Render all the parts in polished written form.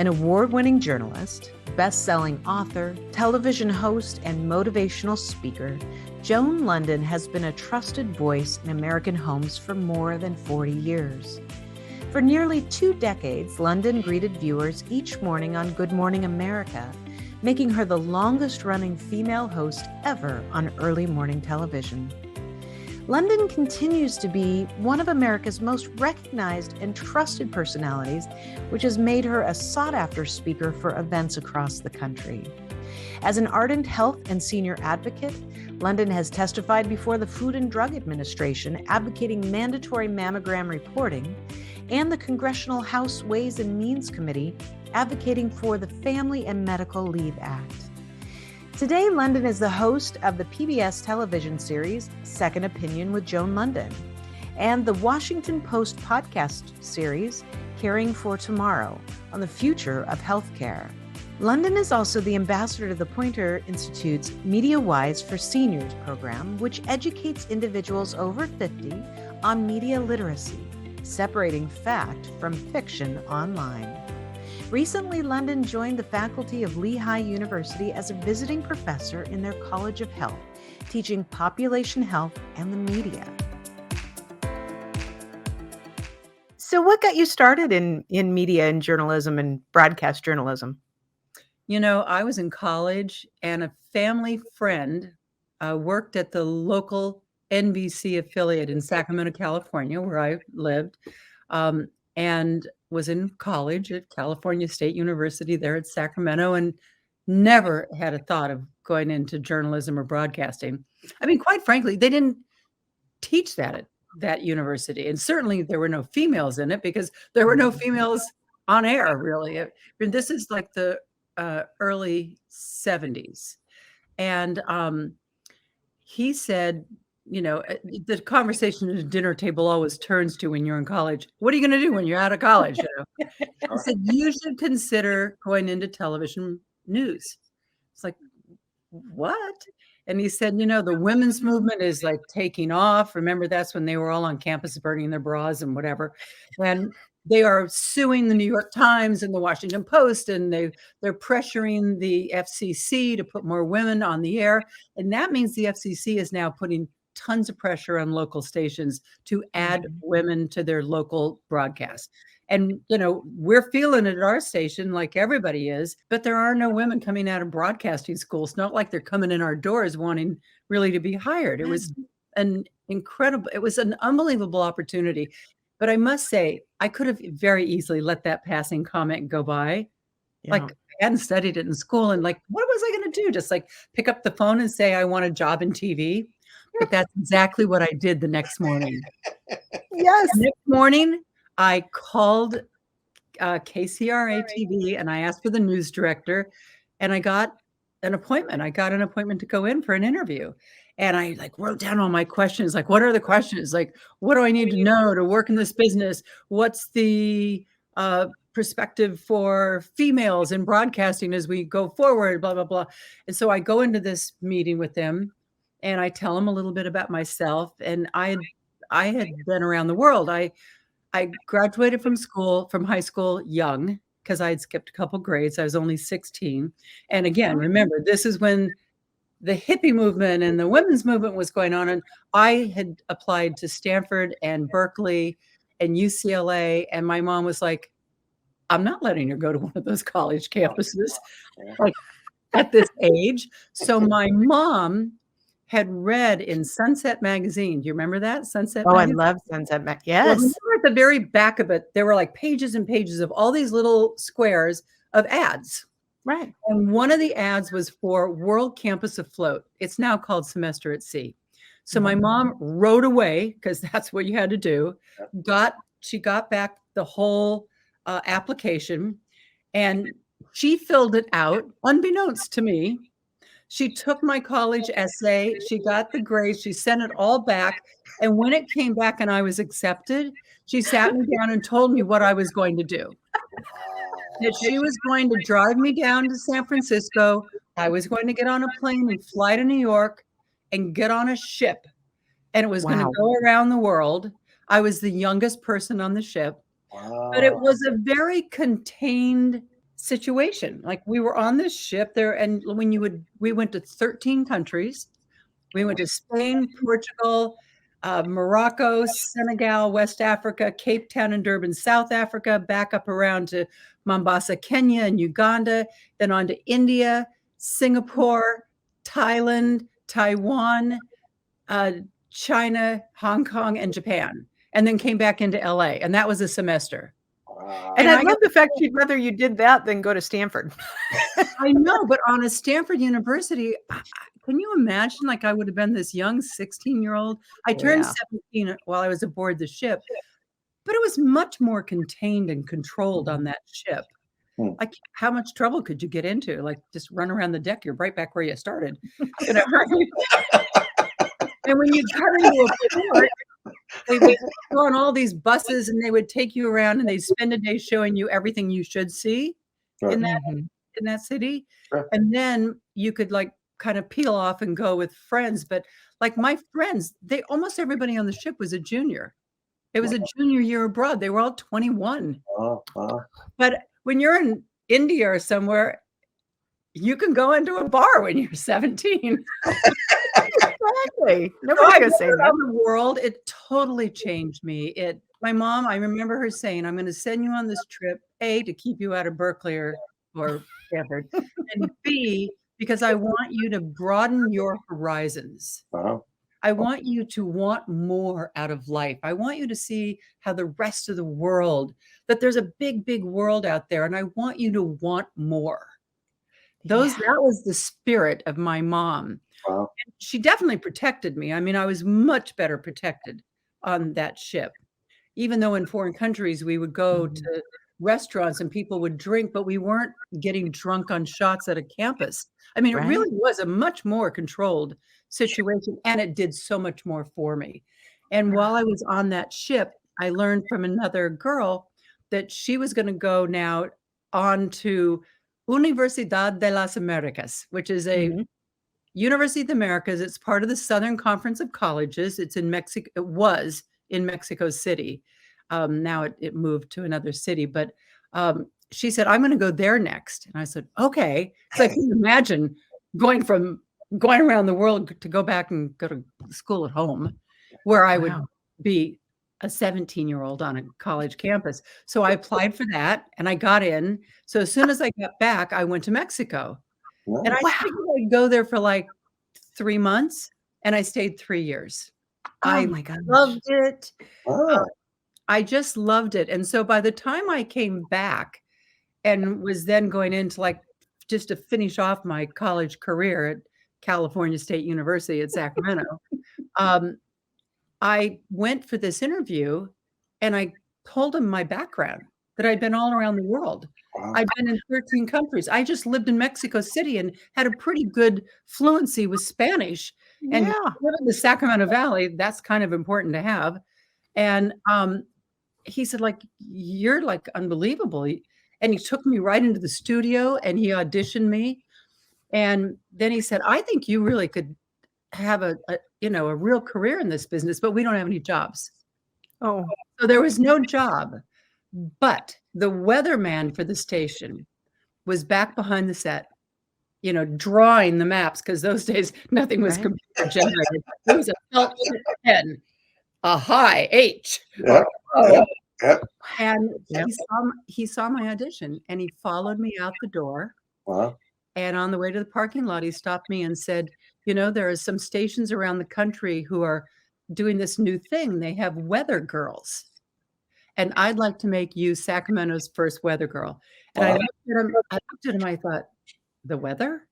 An award-winning journalist, best-selling author, television host, and motivational speaker, Joan Lunden has been a trusted voice in American homes for more than 40 years. For nearly 2 decades, Lunden greeted viewers each morning on Good Morning America, making her the longest-running female host ever on early morning television. Lunden continues to be one of America's most recognized and trusted personalities, which has made her a sought-after speaker for events across the country. As an ardent health and senior advocate, Lunden has testified before the Food and Drug Administration advocating mandatory mammogram reporting, and the Congressional House Ways and Means Committee advocating for the Family and Medical Leave Act. Today, Lunden is the host of the PBS television series Second Opinion with Joan Lunden and the Washington Post podcast series Caring for Tomorrow on the future of healthcare. Lunden is also the ambassador to the Poynter Institute's Media Wise for Seniors program, which educates individuals over 50 on media literacy, separating fact from fiction online. Recently, Lunden joined the faculty of Lehigh University as a visiting professor in their College of Health, teaching population health and the media. So what got you started in media and journalism and broadcast journalism? You know, I was in college and a family friend worked at the local NBC affiliate in Sacramento, California, where I lived, and was in college at California State University there at Sacramento, and never had a thought of going into journalism or broadcasting. I mean, quite frankly, they didn't teach that at that university. And certainly there were no females in it because there were no females on air, really. I mean, this is like the early 70s. And he said, you know, the conversation at a dinner table always turns to when you're in college. What are you going to do when you're out of college? You know? He said, you should consider going into television news. It's like, what? And he said, you know, the women's movement is like taking off. Remember, that's when they were all on campus burning their bras and whatever. And they are suing the New York Times and the Washington Post, and they're pressuring the FCC to put more women on the air. And that means the FCC is now putting tons of pressure on local stations to add women to their local broadcast. And, you know, we're feeling it at our station like everybody is, but there are no women coming out of broadcasting school. It's not like they're coming in our doors wanting really to be hired. It was an unbelievable opportunity. But I must say, I could have very easily let that passing comment go by. Yeah. Like, I hadn't studied it in school. And like, what was I going to do? Just like pick up the phone and say, I want a job in TV. But that's exactly what I did the next morning. Yes. The next morning, I called KCRA TV and I asked for the news director, and I got an appointment. I got an appointment to go in for an interview. And I like wrote down all my questions. Like, what are the questions? Like, what do I need to know to work in this business? What's the perspective for females in broadcasting as we go forward, blah, blah, blah. And so I go into this meeting with them and I tell them a little bit about myself. And I had been around the world. I graduated from high school young because I had skipped a couple grades. I was only 16. And again, remember, this is when the hippie movement and the women's movement was going on. And I had applied to Stanford and Berkeley and UCLA. And my mom was like, I'm not letting her go to one of those college campuses like at this age. So my mom had read in Sunset magazine. Do you remember that? Sunset magazine? I love Sunset magazine. Yes. Well, at the very back of it, there were like pages and pages of all these little squares of ads. Right. And one of the ads was for World Campus Afloat. It's now called Semester at Sea. So my mom wrote away, because that's what you had to do. She got back the whole application, and she filled it out unbeknownst to me. She took my college essay. She got the grades. She sent it all back. And when it came back and I was accepted, she sat me down and told me what I was going to do. That she was going to drive me down to San Francisco. I was going to get on a plane and fly to New York and get on a ship. And it was going to go around the world. I was the youngest person on the ship. But it was a very contained situation. Like we were on this ship there, and we went to 13 countries. We went to Spain, Portugal, Morocco, Senegal, West Africa, Cape Town and Durban, South Africa, back up around to Mombasa, Kenya and Uganda, then on to India, Singapore, Thailand, Taiwan, China, Hong Kong, and Japan, and then came back into LA. And that was a semester. And I love the fact you'd rather you did that than go to Stanford. I know, but on a Stanford University, can you imagine? Like I would have been this young 16-year-old. I turned 17 while I was aboard the ship, but it was much more contained and controlled on that ship. Like how much trouble could you get into? Like just run around the deck, you're right back where you started. You know? And when you got into a port, they would go on all these buses and they would take you around and they'd spend a day showing you everything you should see in that city. Sure. And then you could like kind of peel off and go with friends. But like my friends, almost everybody on the ship was a junior. It was a junior year abroad. They were all 21. But when you're in India or somewhere, you can go into a bar when you're 17. Exactly. Nobody's gonna say that. Around the world, it totally changed me. My mom, I remember her saying, "I'm going to send you on this trip, A, to keep you out of Berkeley or Stanford, and B, because I want you to broaden your horizons. I want you to want more out of life. I want you to see how the rest of the world, that there's a big, big world out there, and I want you to want more." That was the spirit of my mom. Wow. She definitely protected me. I mean, I was much better protected on that ship. Even though in foreign countries, we would go to restaurants and people would drink, but we weren't getting drunk on shots at a campus. I mean, it really was a much more controlled situation, and it did so much more for me. And while I was on that ship, I learned from another girl that she was going to go now on to Universidad de las Americas, which is a University of the Americas. It's part of the Southern Conference of Colleges. It's in Mexico. It was in Mexico City. Now it moved to another city, but she said, "I'm going to go there next." And I said, "Okay." So I can imagine going around the world to go back and go to school at home, where I would be a 17-year-old on a college campus. So I applied for that and I got in. So as soon as I got back, I went to Mexico. And I figured I'd go there for like 3 months, and I stayed 3 years. Oh my gosh. Loved it. I just loved it. And so by the time I came back and was then going into like just to finish off my college career at California State University at Sacramento, I went for this interview and I told him my background, that I'd been all around the world. I've been in 13 countries. I just lived in Mexico City and had a pretty good fluency with Spanish. And living in the Sacramento Valley, that's kind of important to have. And he said, like, "You're like unbelievable." And he took me right into the studio and he auditioned me. And then he said, "I think you really could have a real career in this business, but we don't have any jobs." So there was no job. But the weatherman for the station was back behind the set, drawing the maps, because those days nothing was computer generated. It was a felt pen, a high H. And he saw my audition and he followed me out the door. And on the way to the parking lot, he stopped me and said, "There are some stations around the country who are doing this new thing. They have weather girls. And I'd like to make you Sacramento's first weather girl." And I looked at him, I thought, the weather?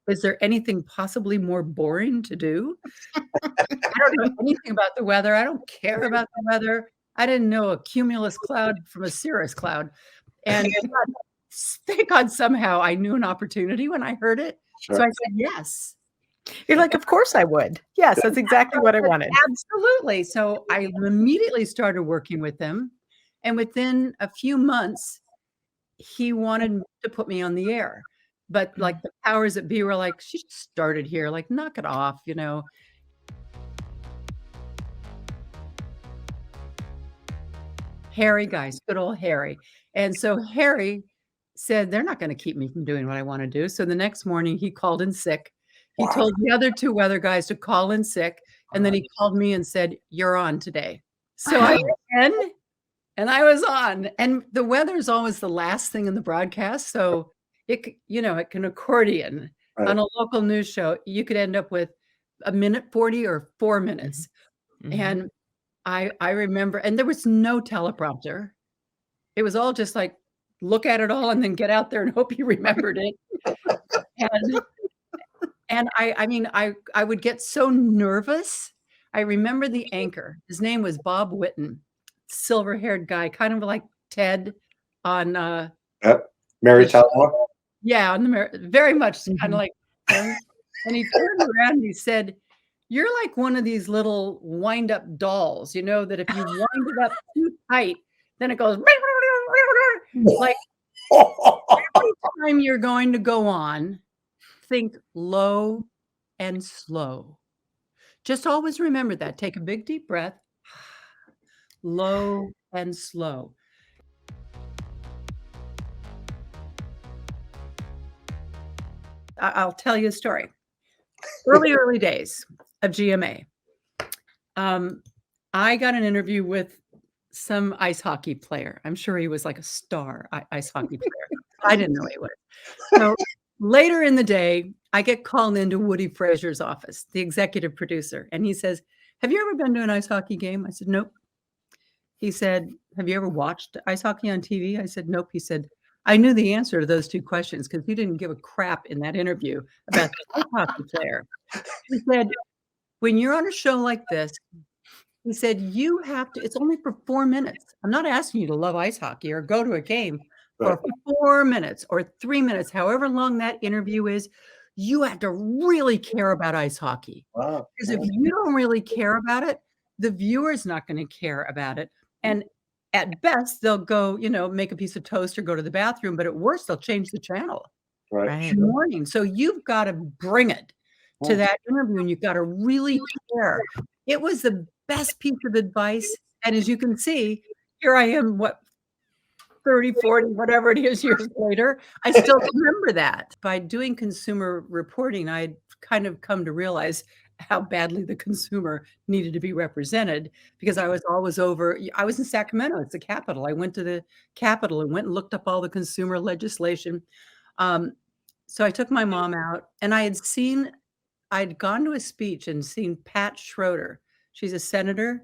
Is there anything possibly more boring to do? I don't know anything about the weather. I don't care about the weather. I didn't know a cumulus cloud from a cirrus cloud. And thank God somehow I knew an opportunity when I heard it. So I said, yes. You're like, "Of course I would. Yes, that's exactly what I wanted." Absolutely. So I immediately started working with him. And within a few months, he wanted to put me on the air. But like the powers that be were like, "She just started here, like knock it off, Harry, guys, good old Harry. And so Harry said, they're not going to keep me from doing what I want to do. So the next morning he called in sick. He told the other two weather guys to call in sick. And then he called me and said, you're on today. So I went in and I was on. And the weather is always the last thing in the broadcast. So it can accordion on a local news show. You could end up with a minute 40 or 4 minutes. And I remember, and there was no teleprompter. It was all just like, look at it all and then get out there and hope you remembered it. And I would get so nervous. I remember the anchor. His name was Bob Whitten, silver-haired guy, kind of like Ted on Mary Tyler. Yeah, on the very much kind of like him. And he turned around and he said, you're like one of these little wind-up dolls, that if you wind it up too tight, then it goes like every time you're going to go on, think low and slow. Just always remember that. Take a big deep breath, low and slow. I'll tell you a story. Early days of GMA. I got an interview with some ice hockey player. I'm sure he was like a star ice hockey player. I didn't know he was. So later in the day, I get called into Woody Frazier's office, the executive producer, and he says, have you ever been to an ice hockey game? I said, nope. He said, have you ever watched ice hockey on TV? I said, nope. He said, I knew the answer to those two questions because you didn't give a crap in that interview about the ice hockey player. He said, when you're on a show like this, he said, you have to, it's only for 4 minutes. I'm not asking you to love ice hockey or go to a game for 4 minutes or 3 minutes, however long that interview is. You have to really care about ice hockey. Wow. Because if you don't really care about it, the viewer's not going to care about it. And at best, they'll go, make a piece of toast or go to the bathroom. But at worst, they'll change the channel in the morning. So you've got to bring it to that interview and you've got to really care. It was the best piece of advice. And as you can see, here I am, 30, 40, whatever it is years later, I still remember that. By doing consumer reporting, I'd kind of come to realize how badly the consumer needed to be represented because I was always I was in Sacramento, it's the capital. I went to the Capitol and went and looked up all the consumer legislation. So I took my mom out and I'd gone to a speech and seen Pat Schroeder. She's a senator.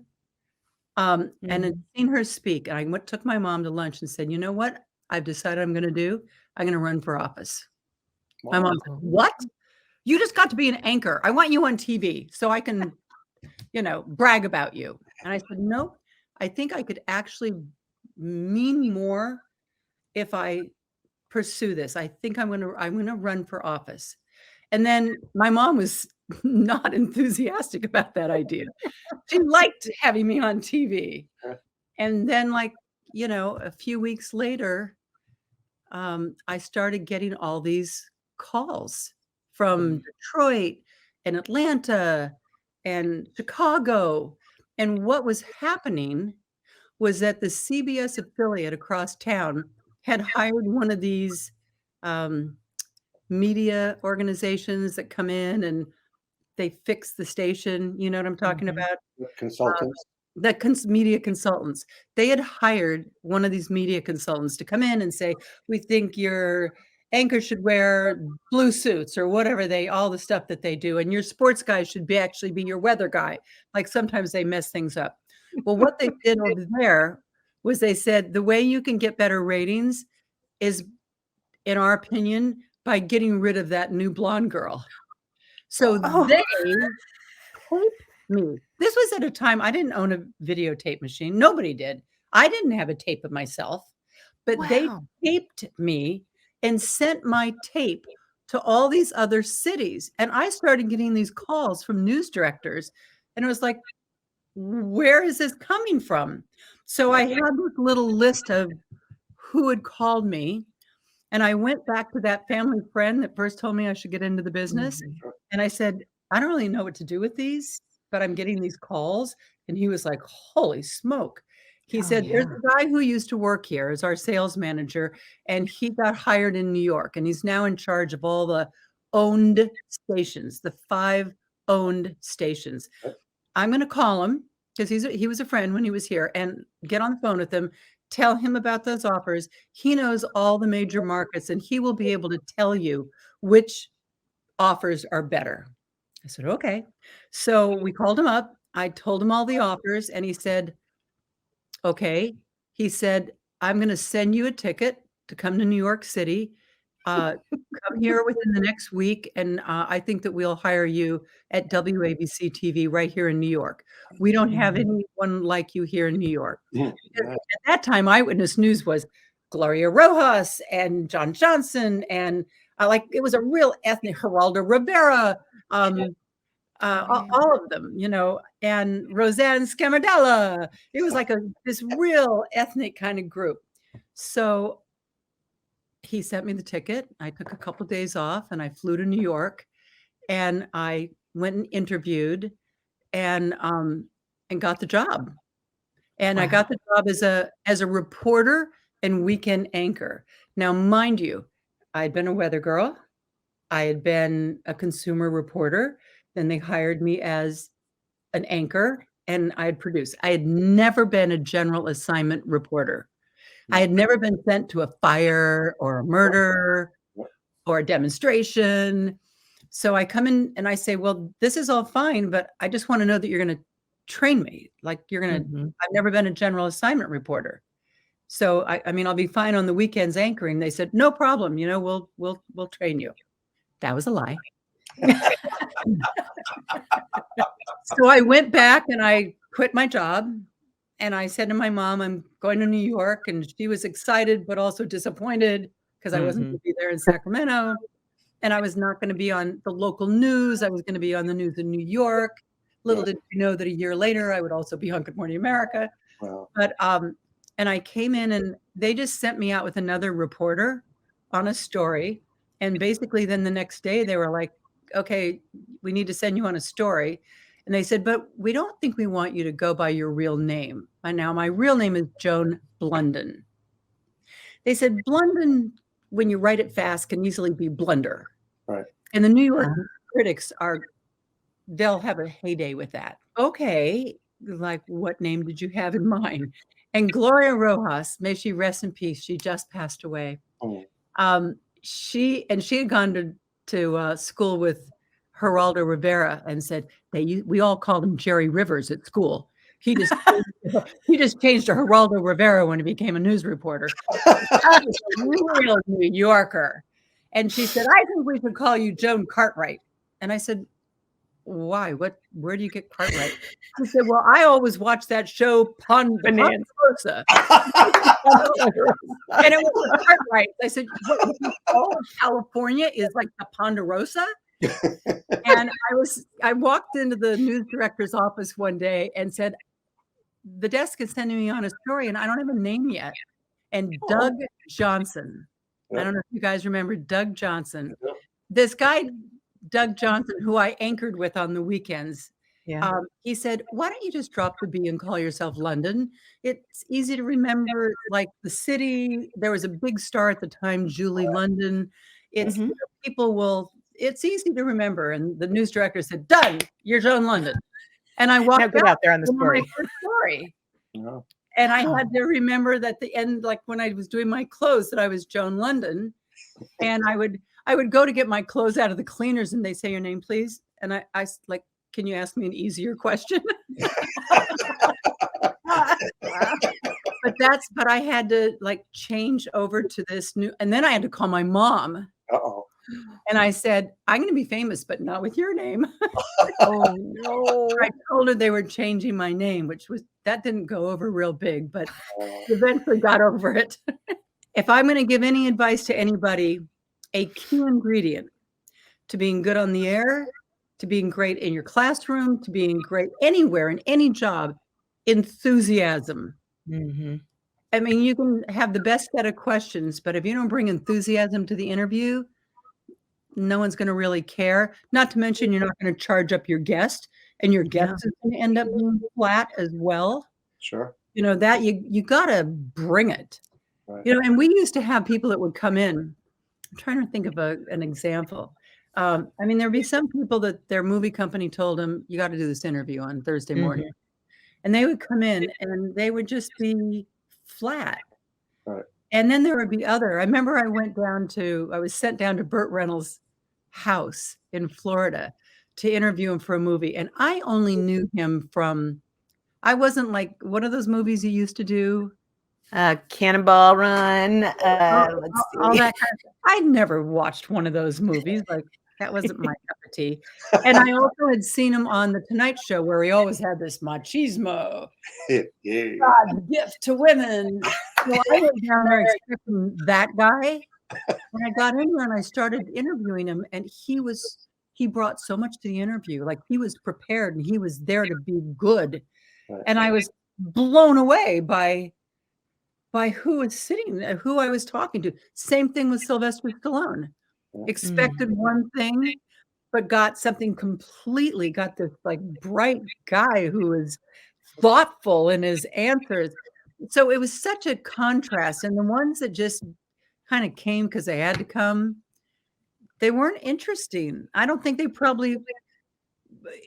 And I'd seen her speak. And I took my mom to lunch and said, you know what? I've decided I'm going to do. I'm going to run for office. My mom said, what? You just got to be an anchor. I want you on TV so I can, brag about you. And I said, nope. I think I could actually mean more if I pursue this. I think I'm going to run for office. And then my mom was not enthusiastic about that idea. She liked having me on TV. And then a few weeks later, I started getting all these calls from Detroit and Atlanta and Chicago. And what was happening was that the CBS affiliate across town had hired one of these media organizations that come in and they fix the station. You know what I'm talking about? Consultants. Media consultants. They had hired one of these media consultants to come in and say, we think your anchor should wear blue suits or whatever all the stuff that they do. And your sports guy should actually be your weather guy. Like sometimes they mess things up. Well, what they did over there was they said, the way you can get better ratings is, in our opinion, by getting rid of that new blonde girl. So they taped me. This was at a time I didn't own a videotape machine. Nobody did. I didn't have a tape of myself, but they taped me and sent my tape to all these other cities. And I started getting these calls from news directors. And it was like, where is this coming from? So I had this little list of who had called me. And I went back to that family friend that first told me I should get into the business. And I said, I don't really know what to do with these, but I'm getting these calls. And he was like, holy smoke. He said, there's a guy who used to work here as our sales manager, and he got hired in New York, and he's now in charge of all the owned stations, the 5 owned stations. I'm going to call him because he was a friend when he was here, and get on the phone with him, tell him about those offers. He knows all the major markets, and he will be able to tell you which offers are better. I said, okay. So we called him up. I told him all the offers, and he said, okay. He said, I'm going to send you a ticket to come to New York City. Come here within the next week, and I think that we'll hire you at WABC TV right here in New York. We don't have anyone like you here in New York. At that time, Eyewitness News was Gloria Rojas and John Johnson, and it was a real ethnic, Geraldo Rivera, all of them, and Roseanne Scamardella. It was like this real ethnic kind of group. So he sent me the ticket. I took a couple of days off and I flew to New York, and I went and interviewed and got the job. And I got the job as a reporter and weekend anchor. Now, mind you, I'd been a weather girl. I had been a consumer reporter. Then they hired me as an anchor, and I'd produce. I had never been a general assignment reporter. I had never been sent to a fire or a murder or a demonstration. So I come in and I say, well, this is all fine, but I just want to know that you're going to train me. Like I've never been a general assignment reporter. So I mean, I'll be fine on the weekends anchoring. They said, no problem. We'll train you. That was a lie. So I went back and I quit my job. And I said to my mom, I'm going to New York. And she was excited, but also disappointed because I wasn't going to be there in Sacramento. And I was not going to be on the local news. I was going to be on the news in New York. Little did you know that a year later, I would also be on Good Morning America. Wow. But, and I came in and they just sent me out with another reporter on a story. And basically then the next day they were like, okay, we need to send you on a story. And they said, but we don't think we want you to go by your real name. And now my real name is Joan Lunden. They said, Blunden, when you write it fast, can easily be blunder. Right. And the New York critics they'll have a heyday with that. Okay, like what name did you have in mind? And Gloria Rojas, may she rest in peace, she just passed away. She had gone to school with Geraldo Rivera and said we all called him Jerry Rivers at school. He just changed to Geraldo Rivera when he became a news reporter. That was a real New Yorker. And she said, I think we should call you Joan Cartwright. And I said, why? Where do you get Cartwright? She said, well, I always watch that show Ponderosa. And it was Cartwright. I said, all of California is like the Ponderosa? And I walked into the news director's office one day and said, the desk is sending me on a story and I don't have a name yet. And Doug Johnson, I don't know if you guys remember Doug Johnson. This guy, Doug Johnson, who I anchored with on the weekends, he said, why don't you just drop the B and call yourself London? It's easy to remember, like the city. There was a big star at the time, Julie London. It's it's easy to remember. And the news director said, done, you're Joan Lunden. And I walked out there on the story. And I had to remember that the end, like when I was doing my clothes, that I was Joan Lunden. And I would go to get my clothes out of the cleaners and they say your name, please. And I like, can you ask me an easier question? But I had to like change over to this new, and then I had to call my mom. And I said, I'm going to be famous, but not with your name. Oh, no. I told her they were changing my name, that didn't go over real big, but eventually got over it. If I'm going to give any advice to anybody, a key ingredient to being good on the air, to being great in your classroom, to being great anywhere in any job, enthusiasm. I mean, you can have the best set of questions, but if you don't bring enthusiasm to the interview, no one's going to really care. Not to mention, you're not going to charge up your guest, and your guest is going to end up being flat as well. Sure. you know, that you gotta bring it. Right. You know, and we used to have people that would come in. I'm trying to think of an example. I mean, there'd be some people that their movie company told them, you got to do this interview on Thursday morning. And they would come in and they would just be flat. Right. And then there would be I remember I was sent down to Burt Reynolds' house in Florida to interview him for a movie. And I only knew him I wasn't like, what are those movies you used to do? Cannonball Run. Let's see. All that kind of stuff. I'd never watched one of those movies. Like, that wasn't my cup of tea. And I also had seen him on The Tonight Show where he always had this machismo, Yeah. God's gift to women. So I went down there expecting that guy. And I got in there and I started interviewing him, and he brought so much to the interview. Like, he was prepared and he was there to be good. Right. And I was blown away by who I was talking to. Same thing with Sylvester Stallone. Expected one thing, but got something got this like bright guy who is thoughtful in his answers. So it was such a contrast. And the ones that just kind of came because they had to come, they weren't interesting. I don't think they probably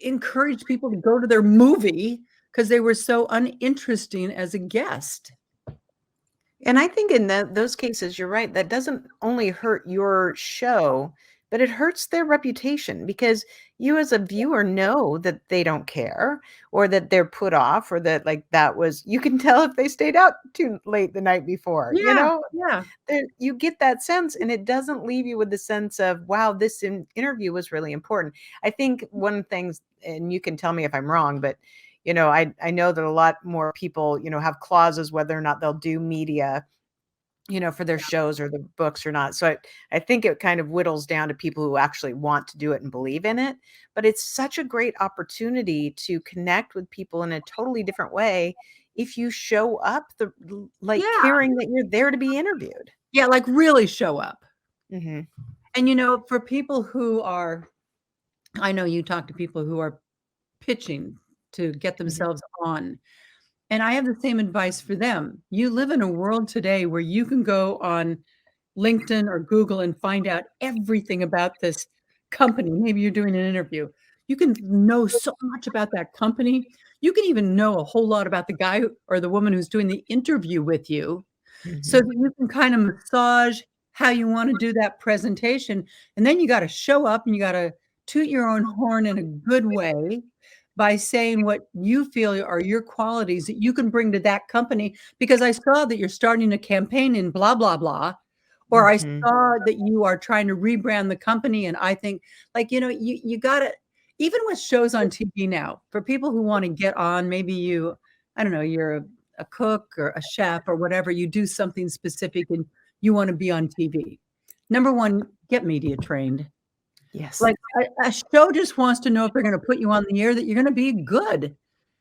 encouraged people to go to their movie because they were so uninteresting as a guest. And I think in those cases, you're right. That doesn't only hurt your show, but it hurts their reputation, because you as a viewer know that they don't care, or that they're put off, or that you can tell if they stayed out too late the night before, you know? Yeah. You get that sense, and it doesn't leave you with the sense of, wow, this interview was really important. I think one of the things, and you can tell me if I'm wrong, but you know, I know that a lot more people, you know, have clauses whether or not they'll do media, you know, for their shows or the books or not. So I think it kind of whittles down to people who actually want to do it and believe in it. But it's such a great opportunity to connect with people in a totally different way if you show up caring that you're there to be interviewed. Yeah, like really show up. Mm-hmm. And, you know, for people I know you talk to people who are pitching to get themselves on. And I have the same advice for them. You live in a world today where you can go on LinkedIn or Google and find out everything about this company. Maybe you're doing an interview. You can know so much about that company. You can even know a whole lot about the guy or the woman who's doing the interview with you, so that you can kind of massage how you want to do that presentation. And then you got to show up and you got to toot your own horn in a good way by saying what you feel are your qualities that you can bring to that company. Because I saw that you're starting a campaign in blah, blah, blah. Or I saw that you are trying to rebrand the company. And I think, like, you know, you got to, even with shows on TV now, for people who want to get on, maybe I don't know, you're a cook or a chef or whatever, you do something specific and you want to be on TV. Number one, get media trained. Yes. Like a show just wants to know if they're going to put you on the air, that you're going to be good.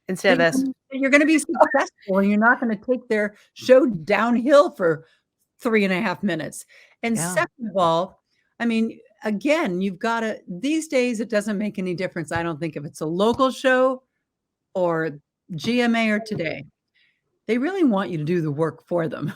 Instead of this, you're going to be successful, and you're not going to take their show downhill for 3.5 minutes. And second of all, I mean, again, you've got to, these days, it doesn't make any difference. I don't think if it's a local show or GMA or Today, they really want you to do the work for them.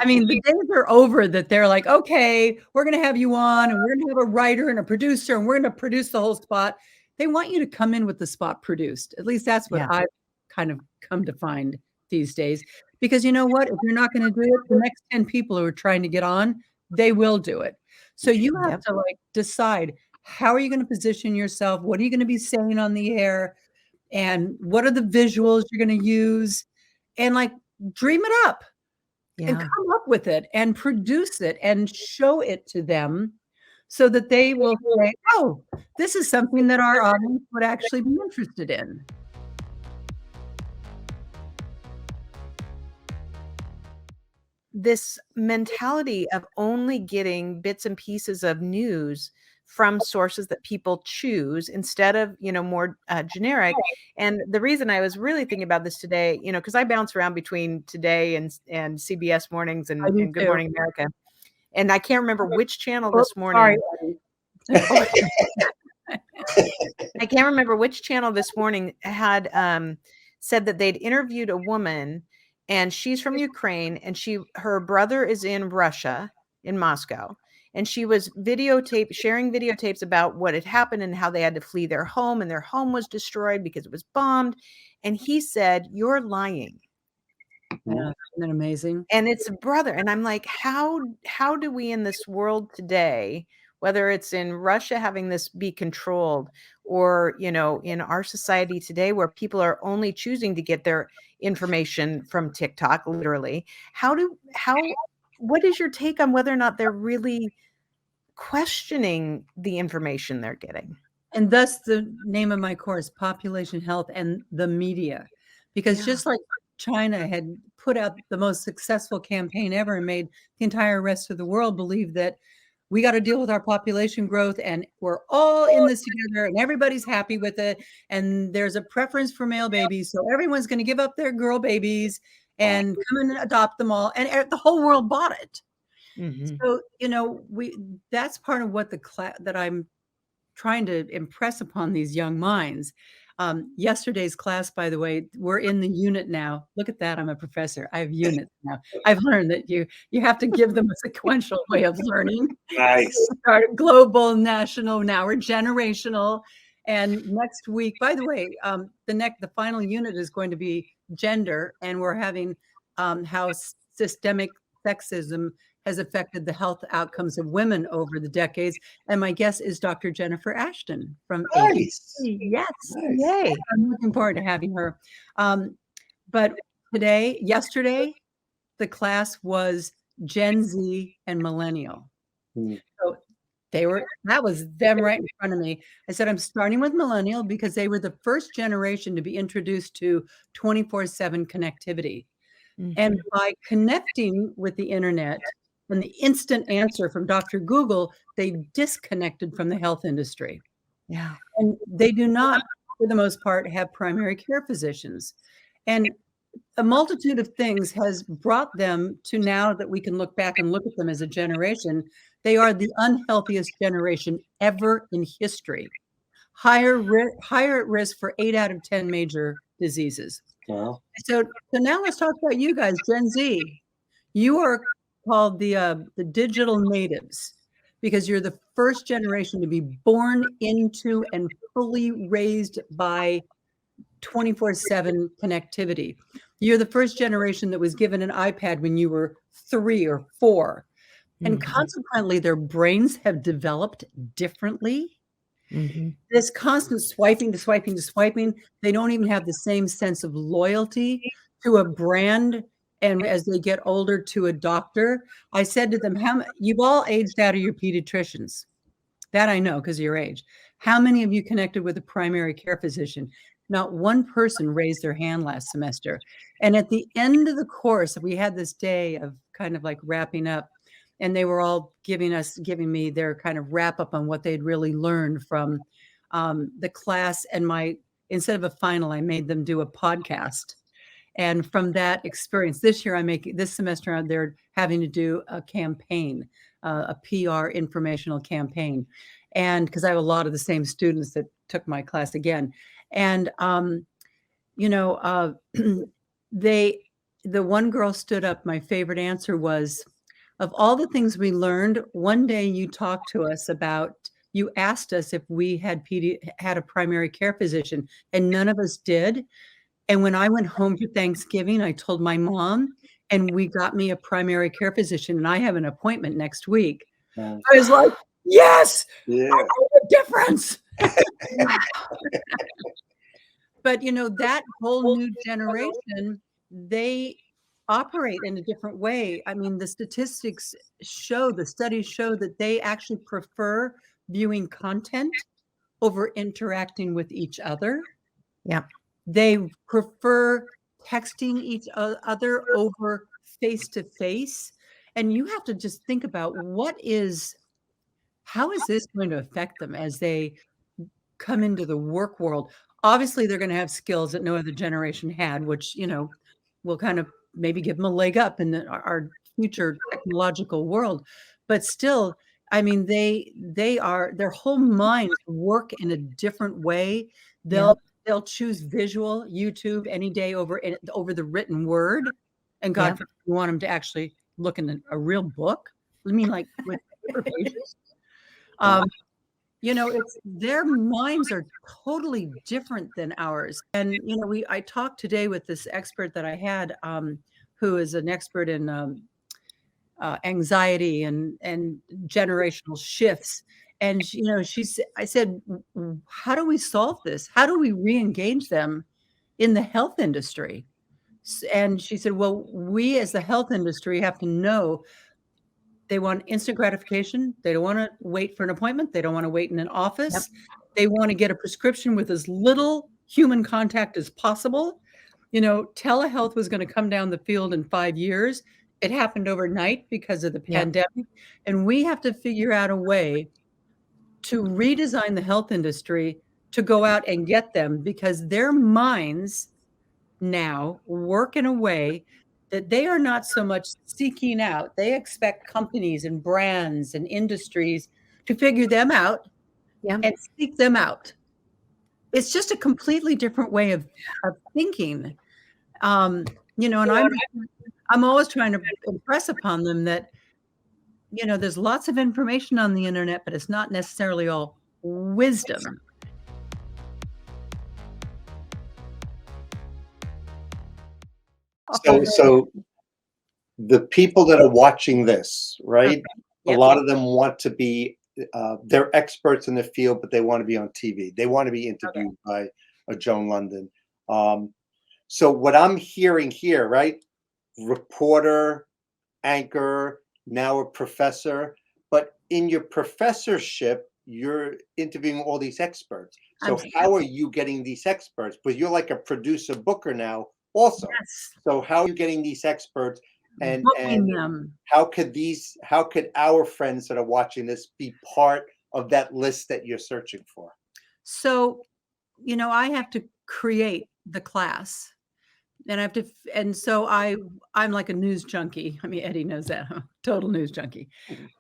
I mean, the days are over that they're like, okay, we're going to have you on, and we're going to have a writer and a producer, and we're going to produce the whole spot. They want you to come in with the spot produced. At least that's what I've kind of come to find these days. Because you know what? If you're not going to do it, the next 10 people who are trying to get on, they will do it. So you have to like decide, how are you going to position yourself? What are you going to be saying on the air? And what are the visuals you're going to use? And like, dream it up. And come up with it and produce it and show it to them, so that they will say, oh, this is something that our audience would actually be interested in. This mentality of only getting bits and pieces of news from sources that people choose instead of, you know, more generic. And the reason I was really thinking about this today, you know, because I bounce around between Today and CBS Mornings and Good Morning America. And I can't remember which channel this morning. I can't remember which channel this morning had said that they'd interviewed a woman, and she's from Ukraine, and her brother is in Russia, in Moscow, and she was sharing videotapes about what had happened and how they had to flee their home, and their home was destroyed because it was bombed. And he said, "You're lying." Yeah, isn't that amazing? And it's a brother. And I'm like, how do we in this world today, whether it's in Russia having this be controlled, or, in our society today where people are only choosing to get their information from TikTok, literally, what is your take on whether or not they're really questioning the information they're getting? And thus the name of my course, Population Health and the Media, because just like China had put out the most successful campaign ever and made the entire rest of the world believe that we got to deal with our population growth and we're all in this together and everybody's happy with it. And there's a preference for male babies. So everyone's going to give up their girl babies and come and adopt them all. And the whole world bought it. Mm-hmm. So, that's part of what that I'm trying to impress upon these young minds. Yesterday's class, by the way, we're in the unit now. Look at that. I'm a professor. I have units now. I've learned that you have to give them a sequential way of learning. Nice. Start global, national. Now we're generational. And next week, by the way, the final unit is going to be gender. And we're having how systemic sexism has affected the health outcomes of women over the decades. And my guest is Dr. Jennifer Ashton from Nice. ABC. Yes. Nice. Yay. I'm looking forward to having her. But yesterday, the class was Gen Z and Millennial. So that was them right in front of me. I said, I'm starting with Millennial because they were the first generation to be introduced to 24/7 connectivity. Mm-hmm. And by connecting with the internet and the instant answer from Dr. Google, they disconnected from the health industry. Yeah. And they do not, for the most part, have primary care physicians. And a multitude of things has brought them to now that we can look back and look at them as a generation. They are the unhealthiest generation ever in history. Higher at risk for 8 out of 10 major diseases. Wow. So now let's talk about you guys, Gen Z. You are called the digital natives because you're the first generation to be born into and fully raised by 24/7 connectivity. You're the first generation that was given an iPad when you were 3 or 4. And consequently, their brains have developed differently. Mm-hmm. This constant swiping to swiping to swiping, they don't even have the same sense of loyalty to a brand. And as they get older, to a doctor. I said to them, you've all aged out of your pediatricians. That I know because of your age. How many of you connected with a primary care physician? Not one person raised their hand last semester. And at the end of the course, we had this day of kind of like wrapping up, and they were all giving me their kind of wrap up on what they'd really learned from the class. And instead of a final, I made them do a podcast. And from that experience, this semester, they're having to do a campaign, a PR informational campaign. And because I have a lot of the same students that took my class again. And, the one girl stood up. My favorite answer was, of all the things we learned, one day you talked to us about, you asked us if we had a primary care physician, and none of us did. And when I went home for Thanksgiving, I told my mom, and we got me a primary care physician, and I have an appointment next week. I was like, yes, yeah, I know the difference. But, that whole new generation, they operate in a different way. I mean, the studies show that they actually prefer viewing content over interacting with each other. Yeah. They prefer texting each other over face-to-face. And you have to just think about how is this going to affect them as they come into the work world? Obviously, they're going to have skills that no other generation had, which, will kind of maybe give them a leg up in our future technological world. But still, I mean, their whole minds work in a different way. They'll they'll choose visual YouTube any day over the written word. And God Yeah. forbid you want them to actually look in a real book. I mean, like with paper pages. It's their minds are totally different than ours. And I talked today with this expert that I had, who is an expert in anxiety and generational shifts. And I said, how do we solve this? How do we re-engage them in the health industry? And she said, well, we as the health industry have to know they want instant gratification. They don't want to wait for an appointment. They don't want to wait in an office. Yep. They want to get a prescription with as little human contact as possible. Telehealth was going to come down the field in 5 years. It happened overnight because of the pandemic. And we have to figure out a way to redesign the health industry to go out and get them, because their minds now work in a way that they are not so much seeking out. They expect companies and brands and industries to figure them out and seek them out. It's just a completely different way of thinking. And I'm always trying to impress upon them that, there's lots of information on the internet, but it's not necessarily all wisdom. So the people that are watching this, right? A lot of them want to be, they're experts in the field, but they want to be on TV. They want to be interviewed by a Joan Lunden. So what I'm hearing here, right? Reporter, anchor, now a professor, but in your professorship, you're interviewing all these experts. So how are you getting these experts? But you're like a producer booker now also. Yes. So how are you getting these experts, and them. how could our friends that are watching this be part of that list that you're searching for? So, I have to create the class. And so I'm like a news junkie. I mean, Eddie knows that. I'm a total news junkie.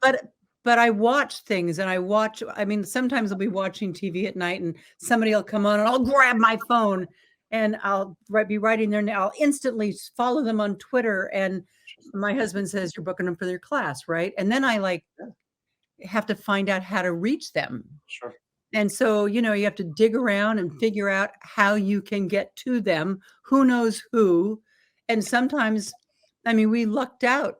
But I watch things, and sometimes I'll be watching TV at night and somebody will come on and I'll grab my phone and I'll be writing their name. I'll instantly follow them on Twitter. And my husband says, you're booking them for their class, right? And then I have to find out how to reach them. Sure. And so, you have to dig around and figure out how you can get to them, who knows who. And sometimes, we lucked out.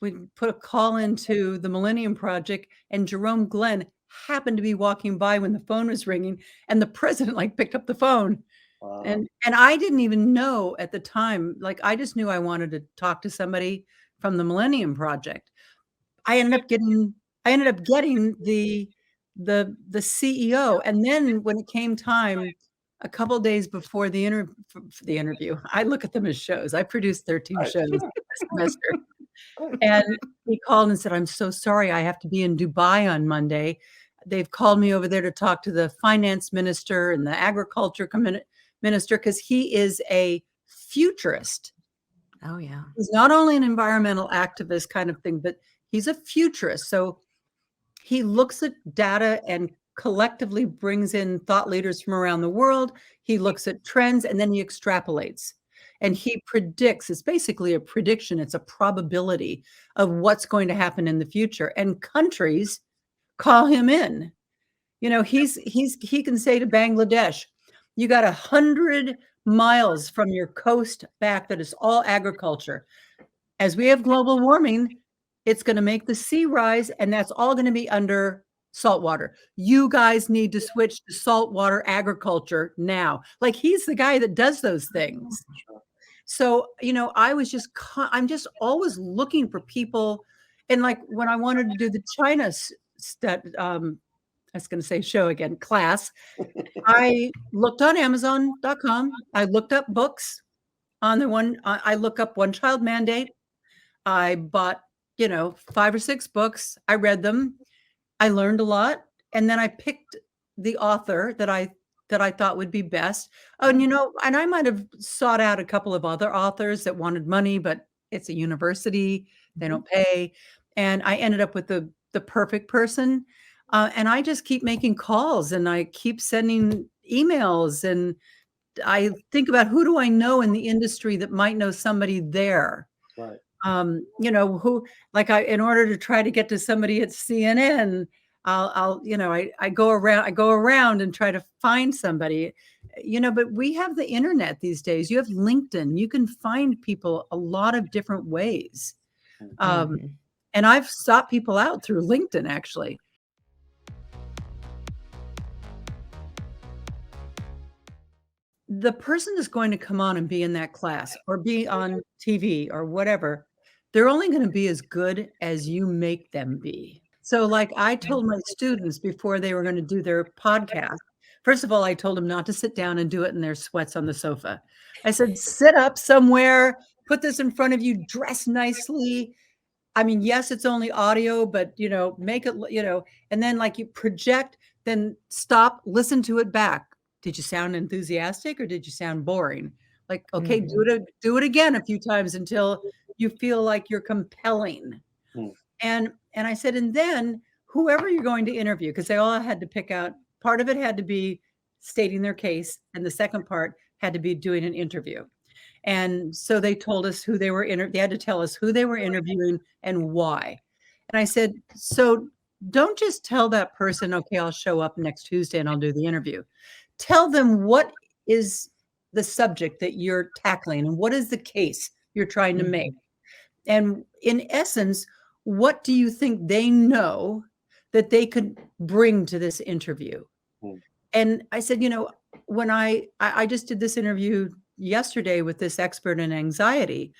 We put a call into the Millennium Project, and Jerome Glenn happened to be walking by when the phone was ringing, and the president picked up the phone. Wow. And I didn't even know at the time, I just knew I wanted to talk to somebody from the Millennium Project. I ended up getting the CEO. And then when it came time, a couple of days before the interview, I look at them as shows. I produced 13 shows this semester. And he called and said, I'm so sorry, I have to be in Dubai on Monday. They've called me over there to talk to the finance minister and the agriculture minister, because he is a futurist. Oh, yeah. He's not only an environmental activist kind of thing, but he's a futurist. So he looks at data and collectively brings in thought leaders from around the world. He looks at trends and then he extrapolates. And he predicts. It's basically a prediction. It's a probability of what's going to happen in the future. And countries call him in. He can say to Bangladesh, you got 100 miles from your coast back that is all agriculture. As we have global warming, it's going to make the sea rise, and that's all going to be under saltwater. You guys need to switch to saltwater agriculture now. He's the guy that does those things. So, I'm just always looking for people. And when I wanted to do the China I was going to say show again, class, I looked on Amazon.com. I looked up books on I look up One Child Mandate. I bought, 5 or 6 books. I read them. I learned a lot. And then I picked the author that I thought would be best. Oh, and I might have sought out a couple of other authors that wanted money, but it's a university. They don't pay. And I ended up with the perfect person. And I just keep making calls, and I keep sending emails, and I think about who do I know in the industry that might know somebody there. Right. Who, like, in order to try to get to somebody at CNN, I go around and try to find somebody, but we have the internet these days. You have LinkedIn. You can find people a lot of different ways. And I've sought people out through LinkedIn, actually. The person is going to come on and be in that class or be on TV or whatever. They're only going to be as good as you make them be. So, like I told my students before they were going to do their podcast, first of all, I told them not to sit down and do it in their sweats on the sofa. I said, sit up somewhere, put this in front of you, dress nicely. I mean, yes, it's only audio, but, make it, and then like you project, then stop, listen to it back. Did you sound enthusiastic or did you sound boring? Like, okay, do it again a few times until you feel like you're compelling. And I said, and then whoever you're going to interview, because they all had to pick out, part of it had to be stating their case, and the second part had to be doing an interview. And so they told us who they were they had to tell us who they were interviewing and why. And I said, so don't just tell that person, okay, I'll show up next Tuesday and I'll do the interview. Tell them what is the subject that you're tackling and what is the case you're trying to make. And in essence, what do you think they know that they could bring to this interview? And I said, when I just did this interview yesterday with this expert in anxiety,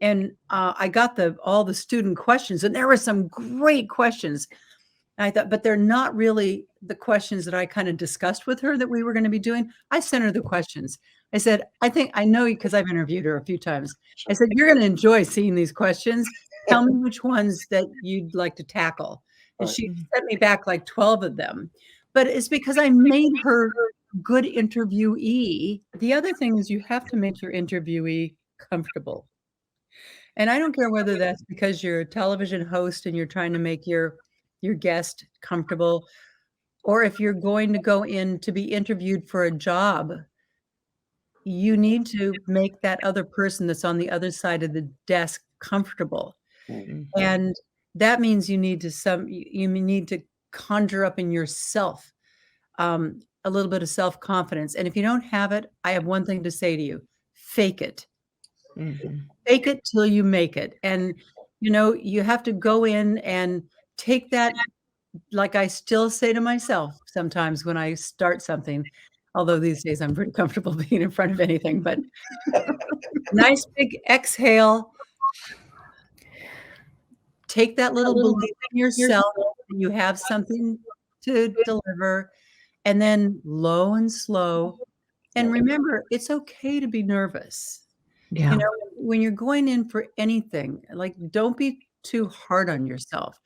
and I got all the student questions, and there were some great questions. And I thought, but they're not really the questions that I kind of discussed with her that we were going to be doing. I sent her the questions. I said, I know you because I've interviewed her a few times. I said, you're going to enjoy seeing these questions. Tell me which ones that you'd like to tackle. And she sent me back like 12 of them. But it's because I made her good interviewee. The other thing is you have to make your interviewee comfortable. And I don't care whether that's because you're a television host and you're trying to make your guest comfortable, or if you're going to go in to be interviewed for a job, you need to make that other person that's on the other side of the desk comfortable. And that means you need to conjure up in yourself a little bit of self-confidence. And if you don't have it, I have one thing to say to you: fake it. Fake it till you make it. And you have to go in and take that, like I still say to myself sometimes when I start something, although these days I'm pretty comfortable being in front of anything, but nice big exhale. Take that little belief in yourself that you have something to deliver, and then low and slow. And remember, it's okay to be nervous. Yeah. When you're going in for anything, like, don't be too hard on yourself.